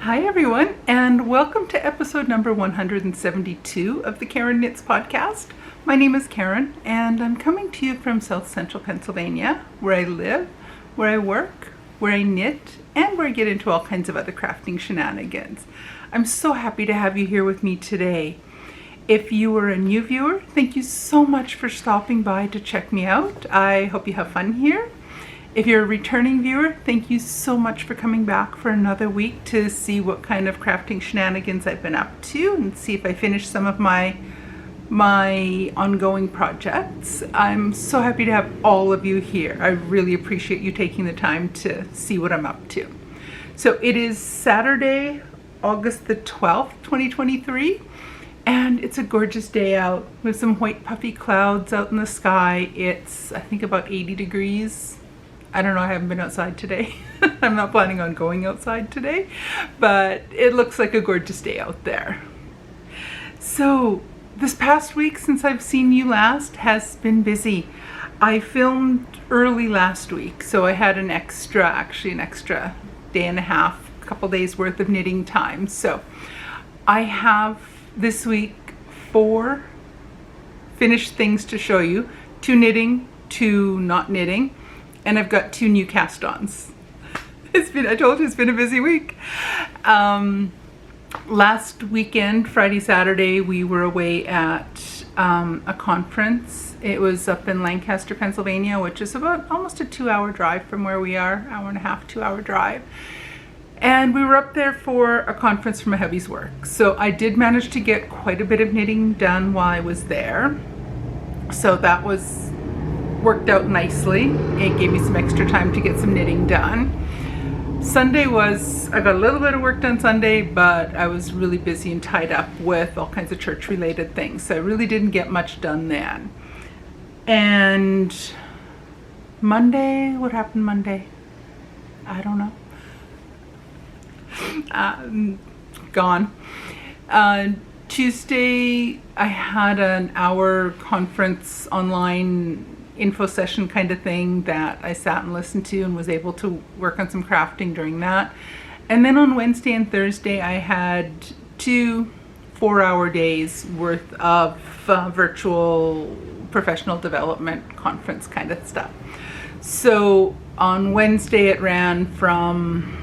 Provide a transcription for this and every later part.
Hi everyone, and welcome to episode number 172 of the Karen Knits podcast. My name is Karen, and I'm coming to you from South Central Pennsylvania, where I live, where I work, where I knit, and where I get into all kinds of other crafting shenanigans. I'm so happy to have you here with me today. If you are a new viewer, thank you so much for stopping by to check me out. I hope you have fun here. If you're a returning viewer, thank you so much for coming back for another week to see what kind of crafting shenanigans I've been up to and see if I finish some of my ongoing projects. I'm so happy to have all of you here. I really appreciate you taking the time to see what I'm up to. So it is Saturday, August the 12th, 2023, and it's a gorgeous day out with some white puffy clouds out in the sky. It's, I think, about 80 degrees. I don't know, I haven't been outside today. I'm not planning on going outside today, but it looks like a gorgeous day out there. So this past week since I've seen you last has been busy. I filmed early last week, so I had an extra day and a half, a couple days worth of knitting time. So I have this week 4 finished things to show you, 2 knitting, 2 not knitting. And I've got 2 new cast-ons. I told you it's been a busy week. Last weekend, Friday, Saturday, we were away at a conference. It was up in Lancaster, Pennsylvania, which is about almost a 2-hour drive from where we are, hour and a half, 2-hour drive. And we were up there for a conference for my hubby's work. So I did manage to get quite a bit of knitting done while I was there. So that worked out nicely. It gave me some extra time to get some knitting done. Sunday I got a little bit of work done Sunday, but I was really busy and tied up with all kinds of church related things. So I really didn't get much done then. And Monday, what happened Monday? I don't know. Gone. Tuesday, I had an hour conference online info session kind of thing that I sat and listened to and was able to work on some crafting during that. And then on Wednesday and Thursday I had 2 4-hour days worth of virtual professional development conference kind of stuff. So on Wednesday it ran from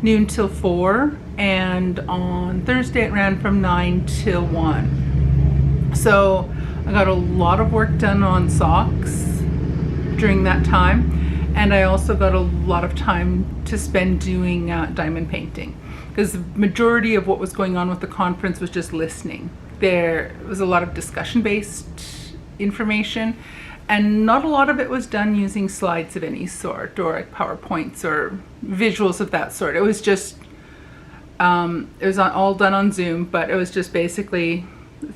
noon till 4, and on Thursday it ran from 9 till 1. So I got a lot of work done on socks during that time, and I also got a lot of time to spend doing diamond painting, because the majority of what was going on with the conference was just listening. There was a lot of discussion-based information, and not a lot of it was done using slides of any sort, or like PowerPoints or visuals of that sort. It was just, it was all done on Zoom, but it was just basically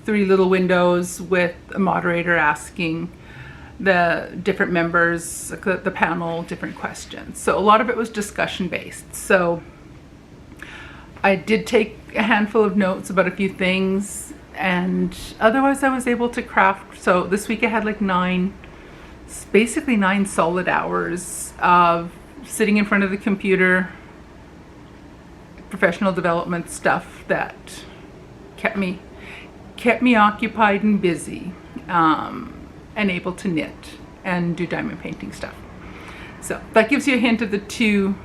3 little windows with a moderator asking the different members, the panel, different questions. So a lot of it was discussion based. So I did take a handful of notes about a few things, and otherwise I was able to craft. So this week I had like 9 solid hours of sitting in front of the computer, professional development stuff that kept me occupied and busy, and able to knit and do diamond painting stuff. So that gives you a hint of the 2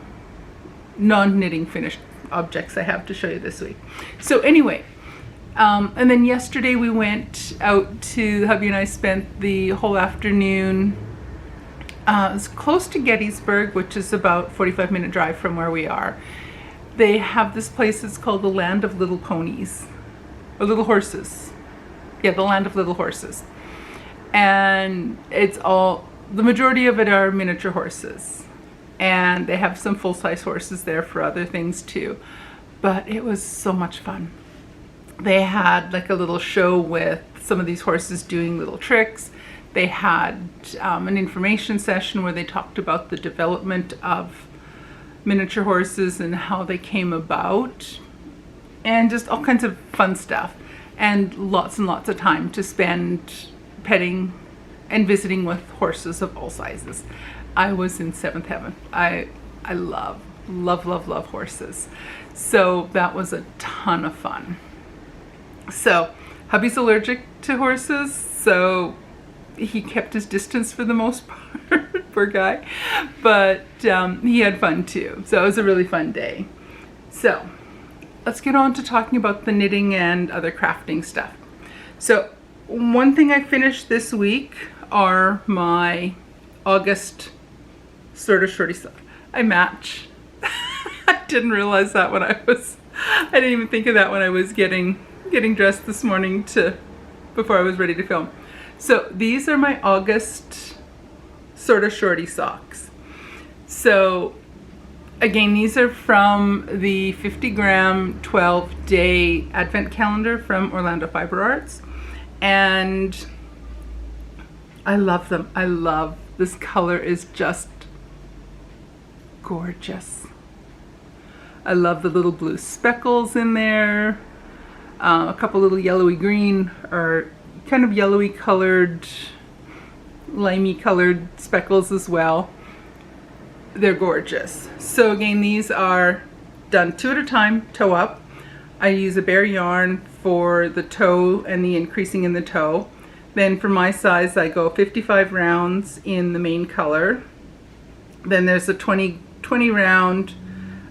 non-knitting finished objects I have to show you this week. So anyway, and then yesterday we went out to, hubby and I spent the whole afternoon. It's close to Gettysburg, which is about 45-minute drive from where we are. They have this place that's called the Land of Little Ponies. Or Little Horses. Yeah, the Land of Little Horses. And the majority of it are miniature horses. And they have some full-size horses there for other things too. But it was so much fun. They had like a little show with some of these horses doing little tricks. They had an information session where they talked about the development of miniature horses and how they came about, and just all kinds of fun stuff, and lots of time to spend petting and visiting with horses of all sizes. I was in 7th heaven. I love Love, love, love horses. So that was a ton of fun. So hubby's allergic to horses, so he kept his distance for the most part, poor guy. But he had fun too. So it was a really fun day. So let's get on to talking about the knitting and other crafting stuff. So one thing I finished this week are my August sort of shorty stuff. I match. I didn't realize that I didn't even think of that when I was getting dressed this morning before I was ready to film. So these are my August sort of shorty socks. So again, these are from the 50 gram 12-day advent calendar from Orlando Fiber Arts. And I love them. I love this color, is just gorgeous. I love the little blue speckles in there. A couple little yellowy green or kind of yellowy colored, limey colored speckles as well. They're gorgeous. So again, these are done 2 at a time, toe up. I use a bare yarn for the toe and the increasing in the toe. Then for my size, I go 55 rounds in the main color. Then there's a 20 round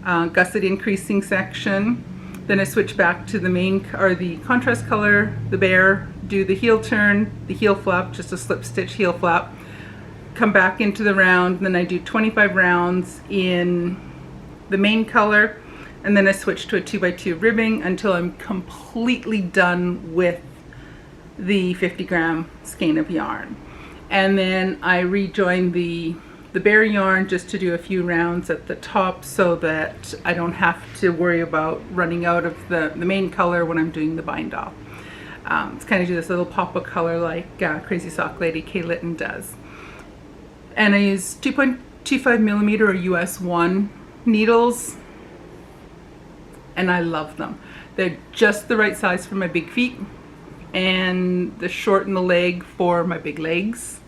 gusset increasing section. Then I switch back to the main or the contrast color, the bare, do the heel turn, the heel flap, just a slip stitch heel flap, come back into the round, then I do 25 rounds in the main color, and then I switch to a 2x2 ribbing until I'm completely done with the 50 gram skein of yarn. And then I rejoin the bare yarn just to do a few rounds at the top so that I don't have to worry about running out of the main color when I'm doing the bind off. It's kind of do this little pop of color like Crazy Sock Lady Kay Litton does. And I use 2.25 millimeter or US 1 needles, and I love them. They're just the right size for my big feet and the short in the leg for my big legs.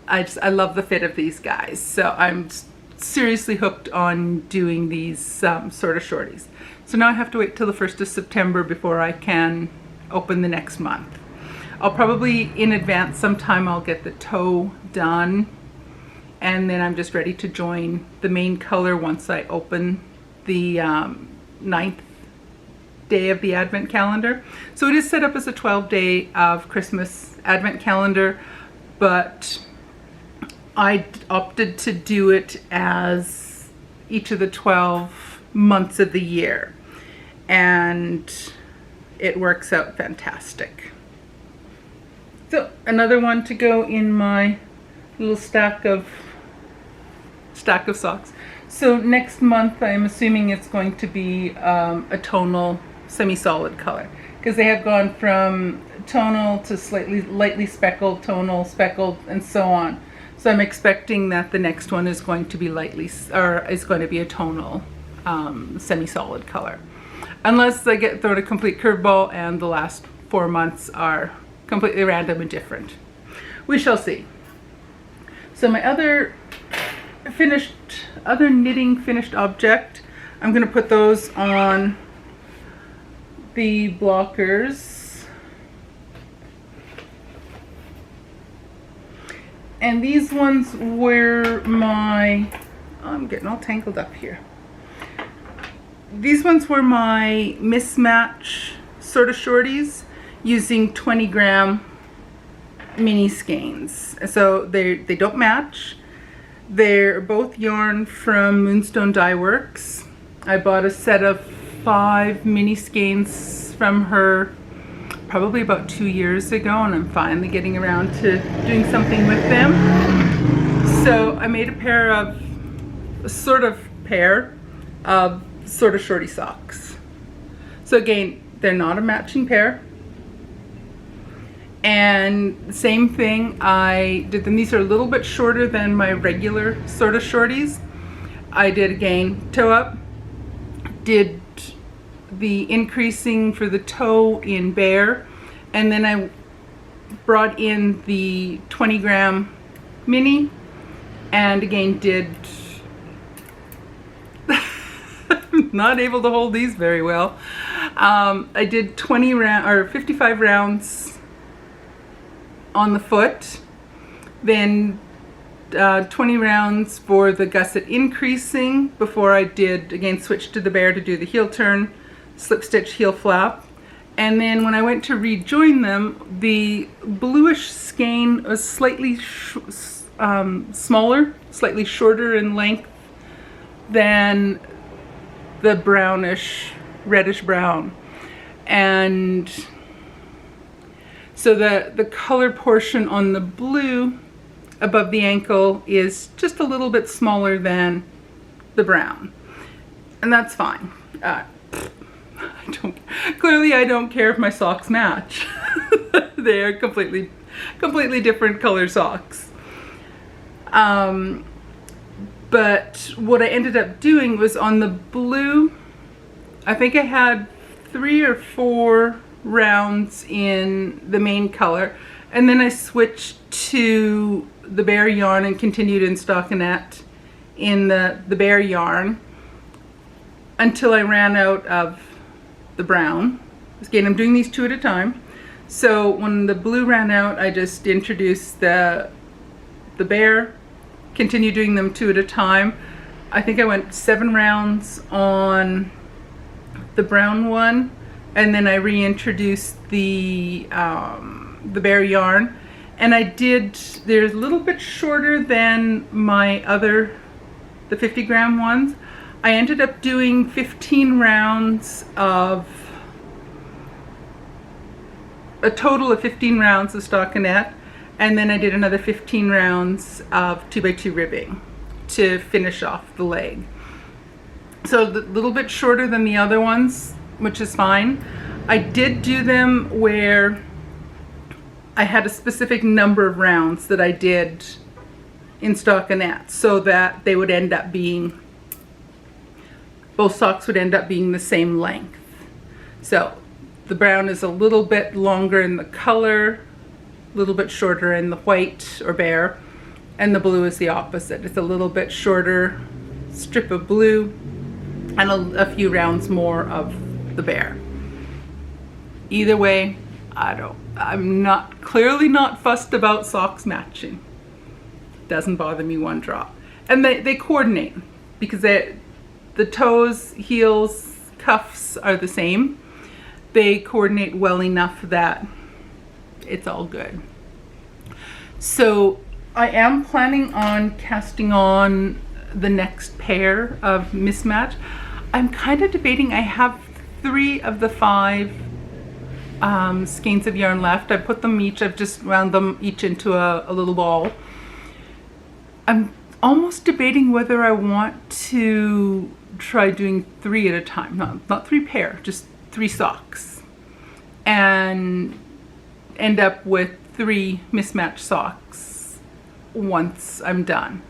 I love the fit of these guys. So I'm seriously hooked on doing these sort of shorties. So now I have to wait till the 1st of September before I can open the next month. I'll probably in advance sometime I'll get the toe done, and then I'm just ready to join the main color once I open the 9th day of the advent calendar. So it is set up as a 12-day of Christmas advent calendar, but I opted to do it as each of the 12 months of the year, and it works out fantastic. So another one to go in my little stack of socks. So next month I'm assuming it's going to be a tonal semi-solid color, because they have gone from tonal to slightly lightly speckled, tonal, speckled, and so on. So I'm expecting that the next one is going to be is going to be a tonal semi-solid color, unless I get thrown a complete curveball and the last 4 months are completely random and different. We shall see. So my other knitting finished object, I'm going to put those on the blockers. And these ones were my, I'm getting all tangled up here. These ones were my mismatch sort of shorties using 20 gram mini skeins. So they don't match. They're both yarn from Moonstone Dye Works. I bought a set of 5 mini skeins from her probably about 2 years ago, and I'm finally getting around to doing something with them. So I made a sort of shorty socks. So again, they're not a matching pair. And same thing, I did them. These are a little bit shorter than my regular sort of shorties. I did again toe up, did the increasing for the toe in bare, and then I brought in the 20 gram mini, and again did not able to hold these very well. I did 55 rounds on the foot, then 20 rounds for the gusset increasing before I did, again, switch to the bear to do the heel turn, slip stitch, heel flap. And then when I went to rejoin them, the bluish skein was slightly smaller, slightly shorter in length than the brownish, reddish brown. And so the color portion on the blue above the ankle is just a little bit smaller than the brown. And that's fine. Clearly I don't care if my socks match. They are completely different color socks. But what I ended up doing was on the blue, I think I had 3 or 4 rounds in the main color, and then I switched to the bear yarn and continued in stockinette in the bear yarn until I ran out of the brown. Again, I'm doing these 2 at a time. So when the blue ran out, I just introduced the bear, continued doing them 2 at a time. I think I went 7 rounds on the brown one, and then I reintroduced the bear yarn. And I did, they're a little bit shorter than my other, the 50 gram ones. I ended up doing 15 rounds of, a total of 15 rounds of stockinette, and then I did another 15 rounds of 2x2 ribbing to finish off the leg. So a little bit shorter than the other ones, which is fine. I did do them where I had a specific number of rounds that I did in stockinette so that they would end up being, both socks would end up being the same length. So the brown is a little bit longer in the color, a little bit shorter in the white or bear, and the blue is the opposite. It's a little bit shorter strip of blue and a few rounds more of the bear. Either way, I'm clearly not fussed about socks matching. Doesn't bother me one drop. And they coordinate because the toes, heels, cuffs are the same. They coordinate well enough that it's all good. So I am planning on casting on the next pair of mismatch. I'm kind of debating. I have 3 of the 5 skeins of yarn left. I put them each, I've just wound them each into a little ball. I'm almost debating whether I want to try doing 3 at a time. Not 3 pair, just 3 socks. And end up with 3 mismatched socks once I'm done.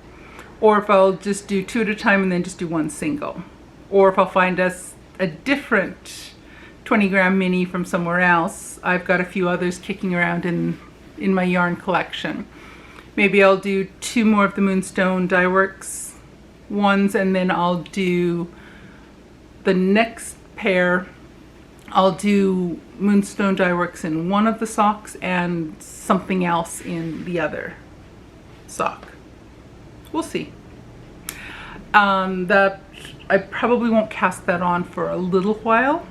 Or if I'll just do 2 at a time and then just do 1 single. Or if I'll find us a different 20 gram mini from somewhere else. I've got a few others kicking around in my yarn collection. Maybe I'll do 2 more of the Moonstone Dye Works ones, and then I'll do the next pair. I'll do Moonstone Dye Works in one of the socks and something else in the other sock. We'll see. I probably won't cast that on for a little while.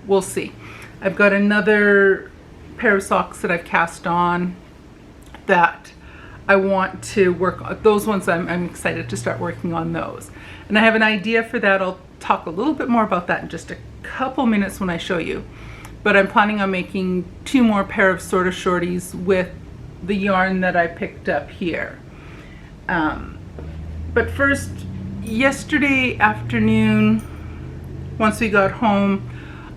We'll see. I've got another pair of socks that I've cast on that I want to work on. Those ones I'm excited to start working on those. And I have an idea for that. I'll talk a little bit more about that in just a couple minutes when I show you. But I'm planning on making 2 more pair of sorta shorties with the yarn that I picked up here. But first, yesterday afternoon, once we got home,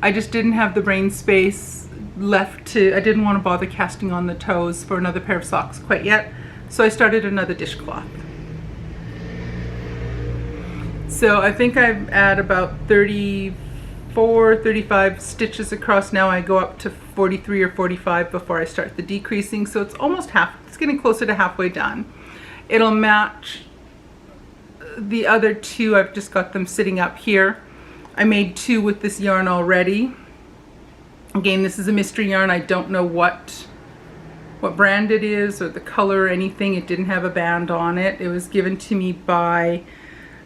I just didn't have the brain space left I didn't want to bother casting on the toes for another pair of socks quite yet, so I started another dishcloth. So I think I'm at about 34, 35 stitches across now. I go up to 43 or 45 before I start the decreasing, so it's almost it's getting closer to halfway done. It'll match the other two, I've just got them sitting up here. I made two with this yarn already. Again, this is a mystery yarn. I don't know what brand it is or the color or anything. It didn't have a band on it. It was given to me by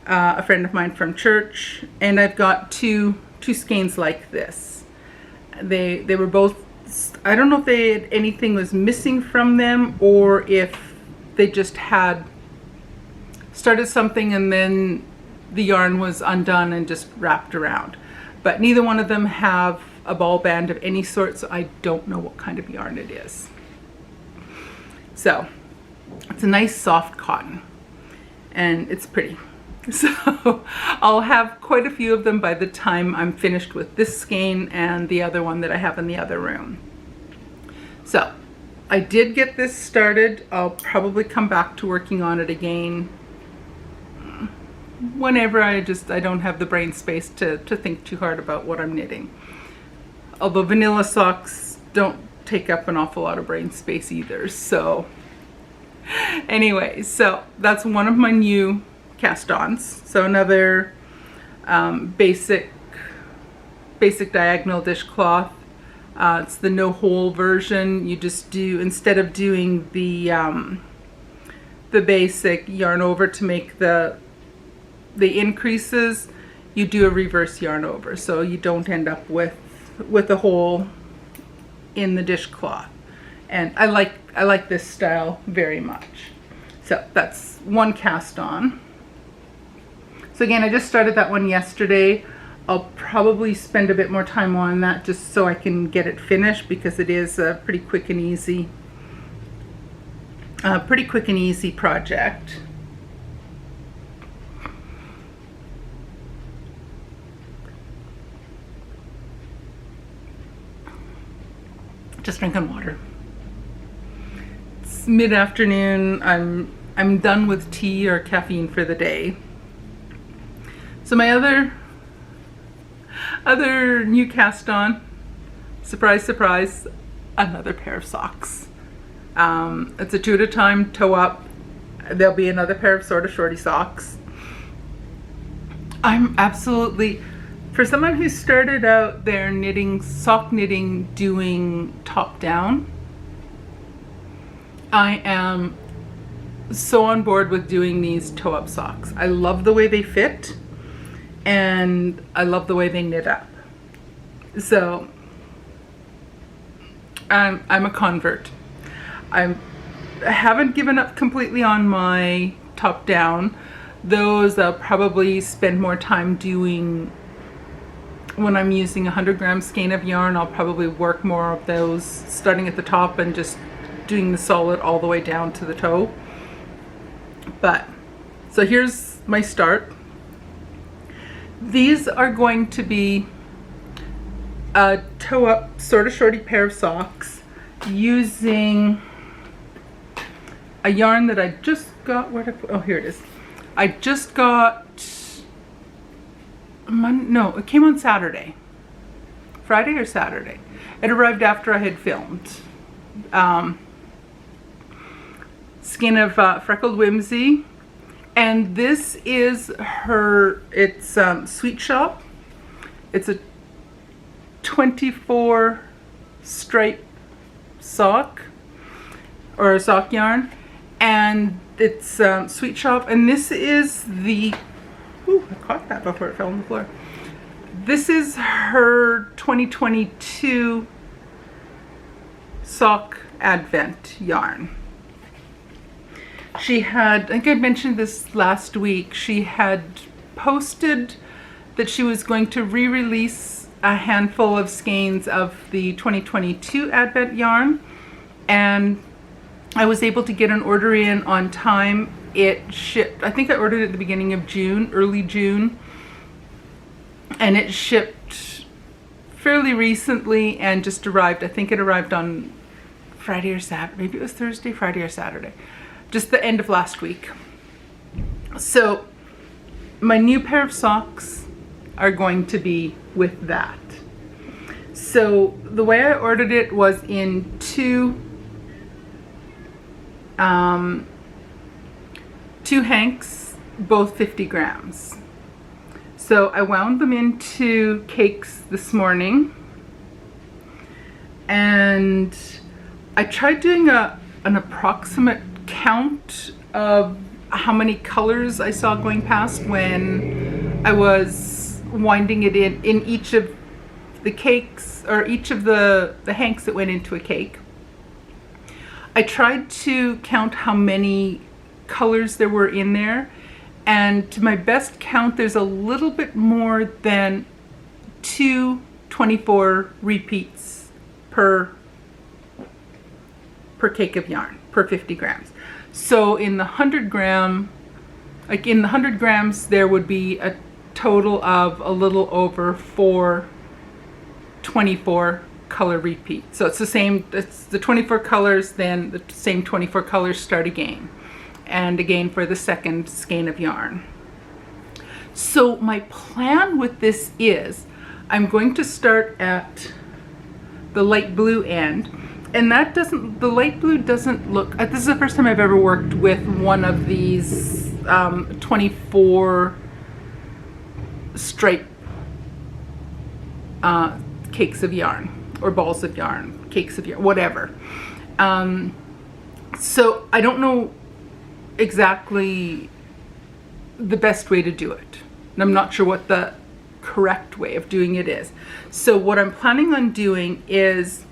a friend of mine from church, and I've got two skeins like this. They were both, I don't know if they had, anything was missing from them, or if they just had started something and then the yarn was undone and just wrapped around. But neither one of them have a ball band of any sort, so I don't know what kind of yarn it is. So it's a nice soft cotton and it's pretty. So I'll have quite a few of them by the time I'm finished with this skein and the other one that I have in the other room. So I did get this started. I'll probably come back to working on it again whenever I don't have the brain space to think too hard about what I'm knitting. Although vanilla socks don't take up an awful lot of brain space either. So anyway, so that's one of my new cast-ons. So another basic diagonal dishcloth. It's the no hole version. You just do, instead of doing the basic yarn over to make the increases, you do a reverse yarn over, so you don't end up with a hole in the dishcloth. And I like this style very much. So that's one cast on. So again, I just started that one yesterday. I'll probably spend a bit more time on that just so I can get it finished, because it is a pretty quick and easy project. Just drinking water. It's mid-afternoon. I'm done with tea or caffeine for the day. So my other new cast on, surprise, surprise, another pair of socks. It's a 2 at a time toe up. There'll be another pair of sort of shorty socks. I'm absolutely, for someone who started out their sock knitting doing top down, I am so on board with doing these toe up socks. I love the way they fit and I love the way they knit up. So I'm a convert. I haven't given up completely on my top down. Those I'll probably spend more time doing when I'm using a 100-gram skein of yarn. I'll probably work more of those starting at the top and just doing the solid all the way down to the toe. But so here's my start. These are going to be a toe up sort of shorty pair of socks using a yarn that I just got. Where did I put? Oh, here it is. I just got, no, it came on Saturday. Friday or Saturday. It arrived after I had filmed. Skin of Freckled Whimsy. And this is her, it's Sweet Shop. It's a 24 stripe sock, or a sock yarn. And it's Sweet Shop, and this is the, ooh, I caught that before it fell on the floor. This is her 2022 sock advent yarn. She had, I think I mentioned this last week, she had posted that she was going to re-release a handful of skeins of the 2022 advent yarn, and I was able to get an order in on time. It shipped, I think I ordered it at the beginning of June, early June, and it shipped fairly recently and just arrived. I think it arrived on Friday or Saturday, maybe it was Thursday, Friday or Saturday, just the end of last week. So my new pair of socks are going to be with that. So the way I ordered it was in two hanks both 50 grams. So I wound them into cakes this morning, and I tried doing an approximate count of how many colors I saw going past when I was winding it in each of the cakes, or each of the hanks that went into a cake. I tried to count how many colors there were in there, and to my best count there's a little bit more than 24 repeats per cake of yarn, per 50 grams. So in the 100 grams there would be a total of a little over 24 color repeats. So it's the same, it's the 24 colors, then the same 24 colors start again, and again for the second skein of yarn. So my plan with this is I'm going to start at the light blue end, and the light blue doesn't look, this is the first time I've ever worked with one of these 24 stripe cakes of yarn, or balls of yarn, cakes of yarn, whatever. So I don't know exactly the best way to do it, and I'm not sure what the correct way of doing it is. So what I'm planning on doing is,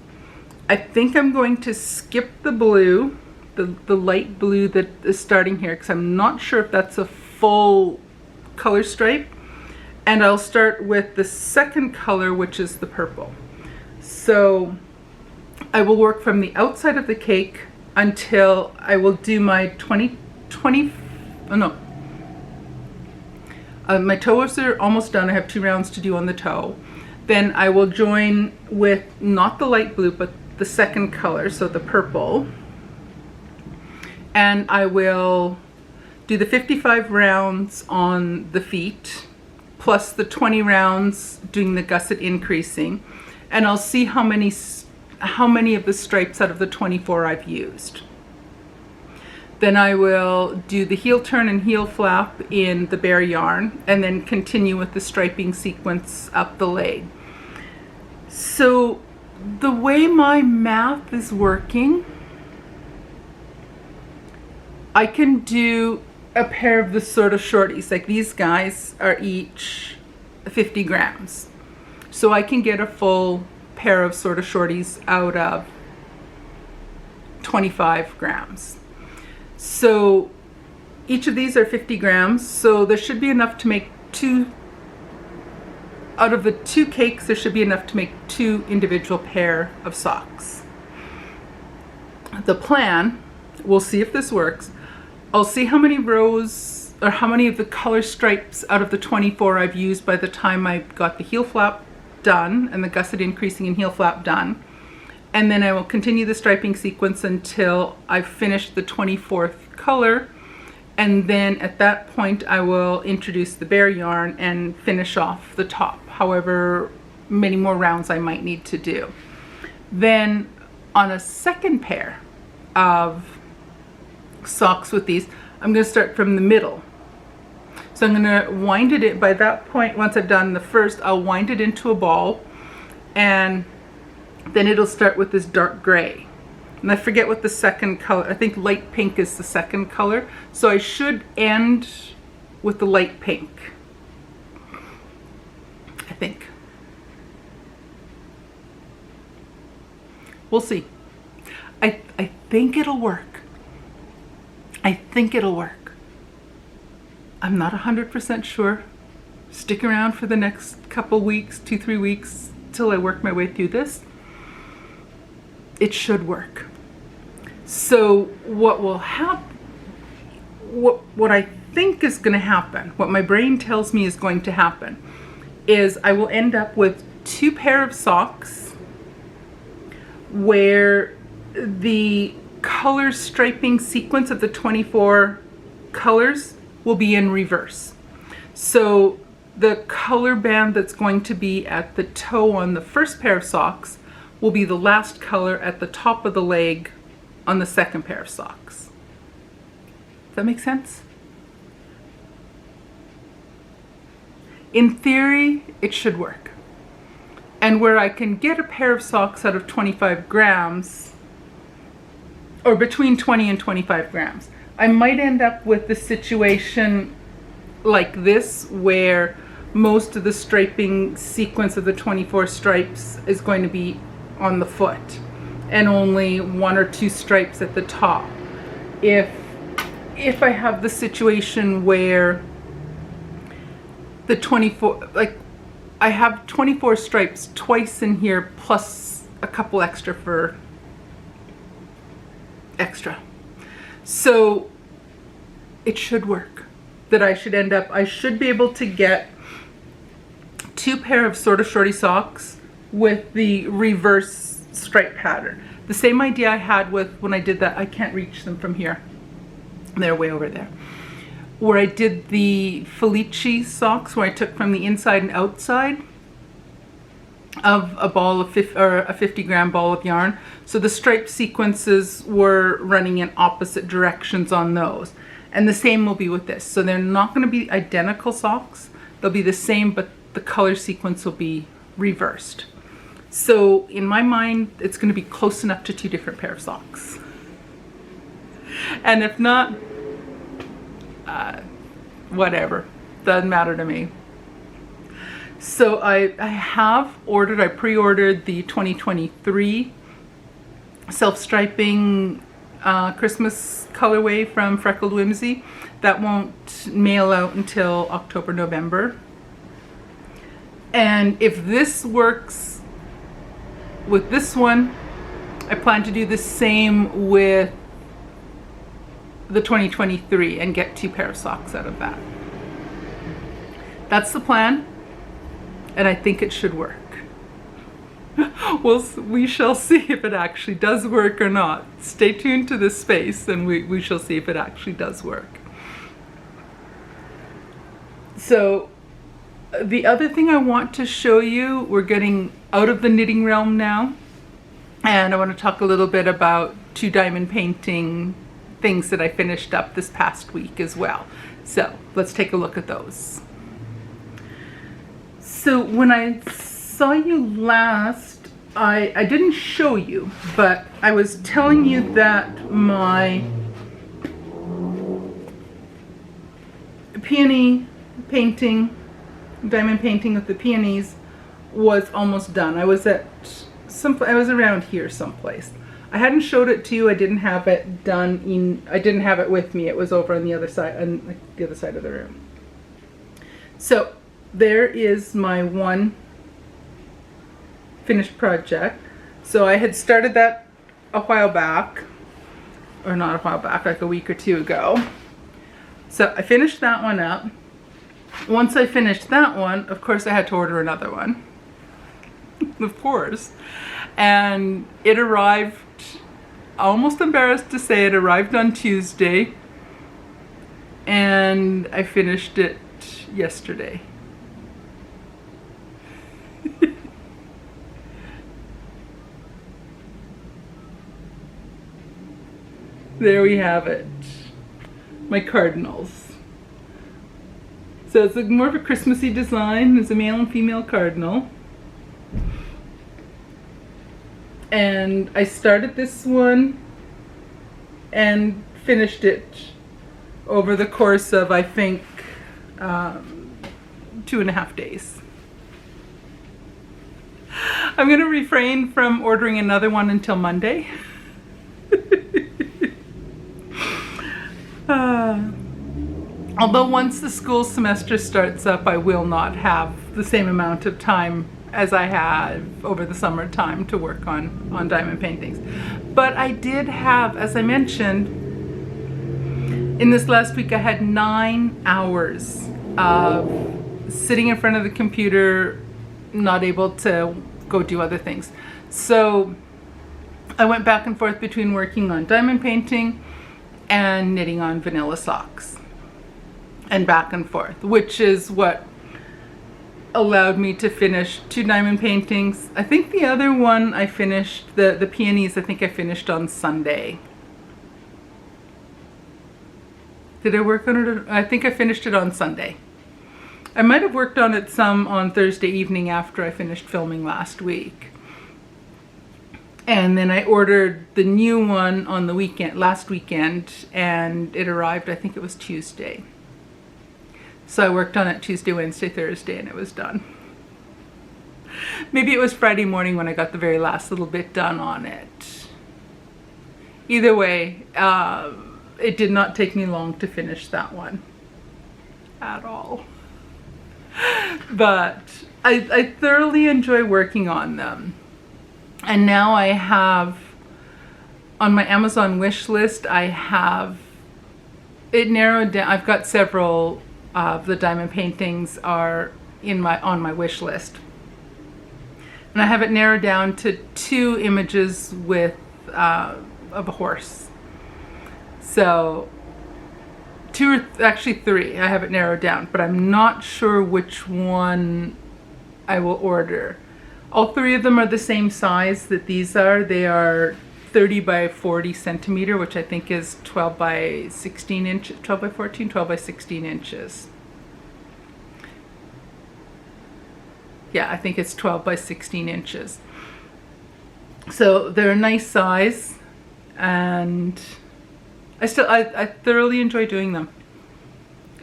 I think I'm going to skip the blue, the light blue that is starting here, because I'm not sure if that's a full color stripe, and I'll start with the second color, which is the purple. So I will work from the outside of the cake until I will do my my toes are almost done. I have 2 rounds to do on the toe. Then I will join with not the light blue, but the second color, so the purple. And I will do the 55 rounds on the feet, plus the 20 rounds doing the gusset increasing. And I'll see how many of the stripes out of the 24 I've used. Then I will do the heel turn and heel flap in the bare yarn, and then continue with the striping sequence up the leg. So the way my math is working, I can do a pair of the sort of shorties, like these guys are each 50 grams. So I can get a full pair of sort of shorties out of 25 grams. So each of these are 50 grams, so there should be enough to make 2, out of the 2 cakes, there should be enough to make 2 individual pair of socks. The plan, we'll see if this works, I'll see how many rows, or how many of the color stripes out of the 24 I've used by the time I got the heel flap done, and the gusset increasing and heel flap done. And then I will continue the striping sequence until I've finished the 24th color, and then at that point I will introduce the bare yarn and finish off the top, however many more rounds I might need to do. Then on a second pair of socks with these, I'm going to start from the middle. So I'm going to wind it in. By that point, once I've done the first, I'll wind it into a ball, and then it'll start with this dark gray. And I forget what the second color, I think light pink is the second color. So I should end with the light pink, I think. We'll see. I think it'll work. I think it'll work. I'm not 100% sure. Stick around for the next couple weeks, 2-3 weeks, till I work my way through this. It should work. So what will happen, what I think is going to happen, what my brain tells me is going to happen, is I will end up with 2 pair of socks where the color striping sequence of the 24 colors will be in reverse. So the color band that's going to be at the toe on the first pair of socks will be the last color at the top of the leg on the second pair of socks. Does that make sense? In theory, it should work. And where I can get a pair of socks out of 25 grams, or between 20 and 25 grams, I might end up with the situation like this, where most of the striping sequence of the 24 stripes is going to be on the foot, and only 1 or 2 stripes at the top. If I have the situation where the 24, like I have 24 stripes twice in here, plus a couple extra for extra. So it should work. That I should be able to get 2 pair of sort of shorty socks with the reverse stripe pattern. The same idea I had with when I did that, I can't reach them from here. They're way over there. Where I did the Felici socks, where I took from the inside and outside of a ball of a 50-gram ball of yarn. So the stripe sequences were running in opposite directions on those. And the same will be with this. So they're not going to be identical socks. They'll be the same, but the color sequence will be reversed. So in my mind, it's going to be close enough to 2 different pair of socks. And if not, whatever, doesn't matter to me. So I pre-ordered the 2023 self-striping Christmas colorway from Freckled Whimsy. That won't mail out until October, November. And if this works with this one, I plan to do the same with the 2023 and get 2 pair of socks out of that. That's the plan, and I think it should work. We shall see if it actually does work or not. Stay tuned to this space and we shall see if it actually does work. So the other thing I want to show you, we're getting out of the knitting realm now, and I want to talk a little bit about 2 diamond painting things that I finished up this past week as well. So let's take a look at those. So when I saw you last, I didn't show you, but I was telling you that my peony painting, diamond painting with the peonies, was almost done. I was around here someplace. I hadn't showed it to you. I didn't have it done. I didn't have it with me. It was over on the other side, of the room. So there is my one finished project. So I had started that a while back, or not a while back, like a week or 2 ago. So I finished that one up. Once I finished that one, of course I had to order another one. Of course. And it arrived, almost embarrassed to say, it arrived on Tuesday, and I finished it yesterday. There we have it, my cardinals. So it's more of a Christmassy design. There's a male and female cardinal. And I started this one and finished it over the course of, I think, 2.5 days. I'm going to refrain from ordering another one until Monday. Although once the school semester starts up, I will not have the same amount of time as I had over the summertime to work on diamond paintings. But I did have, as I mentioned, in this last week I had 9 hours of sitting in front of the computer, not able to go do other things. So I went back and forth between working on diamond painting and knitting on vanilla socks, and back and forth, which is what allowed me to finish 2 diamond paintings. I think the other one I finished, the peonies, I think I finished on Sunday. Did I work on it? I think I finished it on Sunday. I might have worked on it some on Thursday evening after I finished filming last week. And then I ordered the new one on the weekend, last weekend, and it arrived, I think it was Tuesday. So I worked on it Tuesday, Wednesday, Thursday, and it was done. Maybe it was Friday morning when I got the very last little bit done on it. Either way, it did not take me long to finish that one at all. But I thoroughly enjoy working on them. And now I have, on my Amazon wish list, I have it narrowed down. I've got several of the diamond paintings are on my wish list. And I have it narrowed down to 2 images with of a horse. So 2 or actually 3 I have it narrowed down, but I'm not sure which one I will order. All 3 of them are the same size that these are. They are 30 by 40 centimeter, which I think is 12 by 16 inches, 12 by 14, 12 by 16 inches. Yeah, I think it's 12 by 16 inches. So they're a nice size, and I thoroughly enjoy doing them.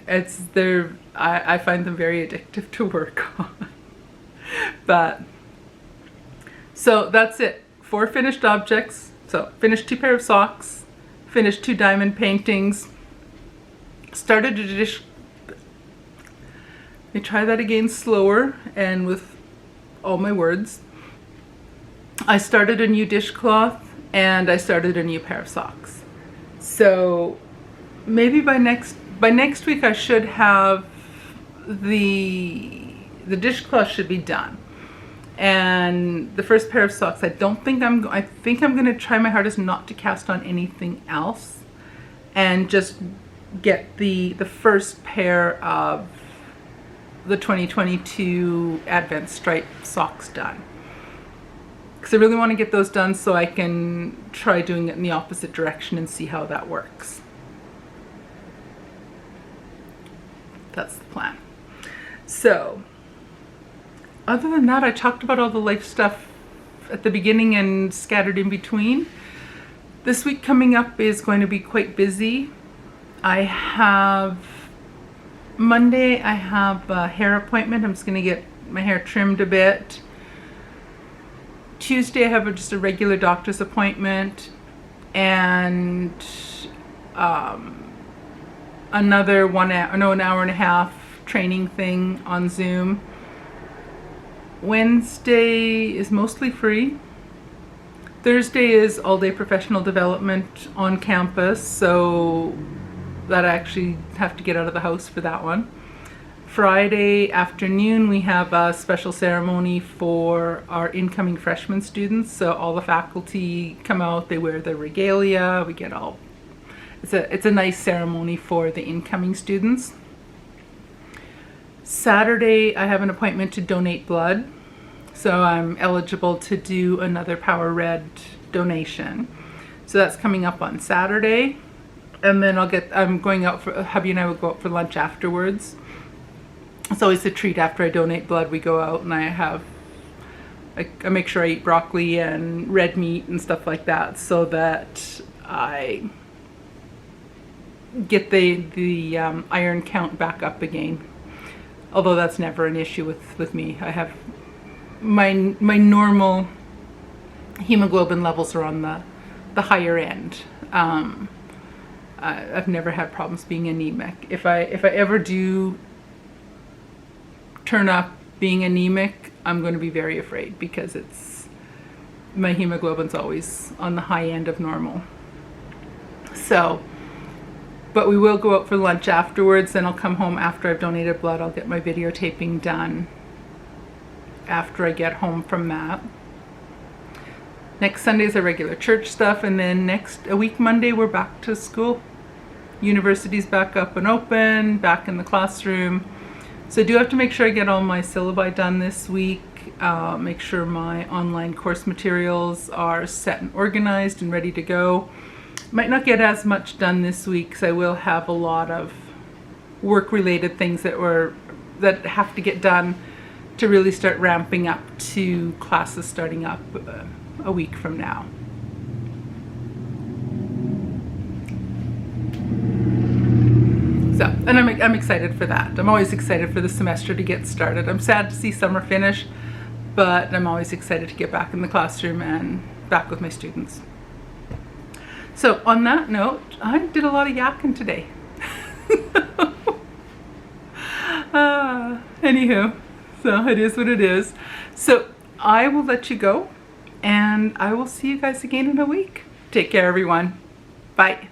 I find them very addictive to work on. But so that's it. 4 finished objects. So finished 2 pair of socks, finished 2 diamond paintings, started a dish. Let me try that again slower and with all my words. I started a new dishcloth and I started a new pair of socks. So maybe by next week I should have the dishcloth should be done. And the first pair of socks, I think I'm going to try my hardest not to cast on anything else and just get the first pair of the 2022 Advent Stripe socks done. Because I really want to get those done so I can try doing it in the opposite direction and see how that works. That's the plan. So, other than that, I talked about all the life stuff at the beginning and scattered in between. This week coming up is going to be quite busy. Monday I have a hair appointment. I'm just going to get my hair trimmed a bit. Tuesday I have just a regular doctor's appointment, and another an hour and a half training thing on Zoom. Wednesday is mostly free. Thursday is all day professional development on campus, so that I actually have to get out of the house for that one. Friday afternoon we have a special ceremony for our incoming freshman students. So all the faculty come out, they wear their regalia, we get all, it's a nice ceremony for the incoming students. Saturday I have an appointment to donate blood. So I'm eligible to do another Power Red donation. So that's coming up on Saturday. And then I'm going out for, hubby and I will go out for lunch afterwards. It's always a treat after I donate blood. We go out and I make sure I eat broccoli and red meat and stuff like that so that I get the iron count back up again. Although that's never an issue with me. I have my normal hemoglobin levels are on the higher end. I've never had problems being anemic. If I ever do turn up being anemic, I'm going to be very afraid because my hemoglobin's always on the high end of normal. So, but we will go out for lunch afterwards, then I'll come home after I've donated blood. I'll get my videotaping done after I get home from that. Next Sunday is our regular church stuff, and then a week Monday we're back to school. University's back up and open, back in the classroom. So I do have to make sure I get all my syllabi done this week, make sure my online course materials are set and organized and ready to go. Might not get as much done this week because I will have a lot of work-related things that were that have to get done to really start ramping up to classes starting up a week from now. So, and I'm excited for that. I'm always excited for the semester to get started. I'm sad to see summer finish, but I'm always excited to get back in the classroom and back with my students. So on that note, I did a lot of yakking today. Anywho, so it is what it is. So I will let you go, and I will see you guys again in a week. Take care, everyone. Bye.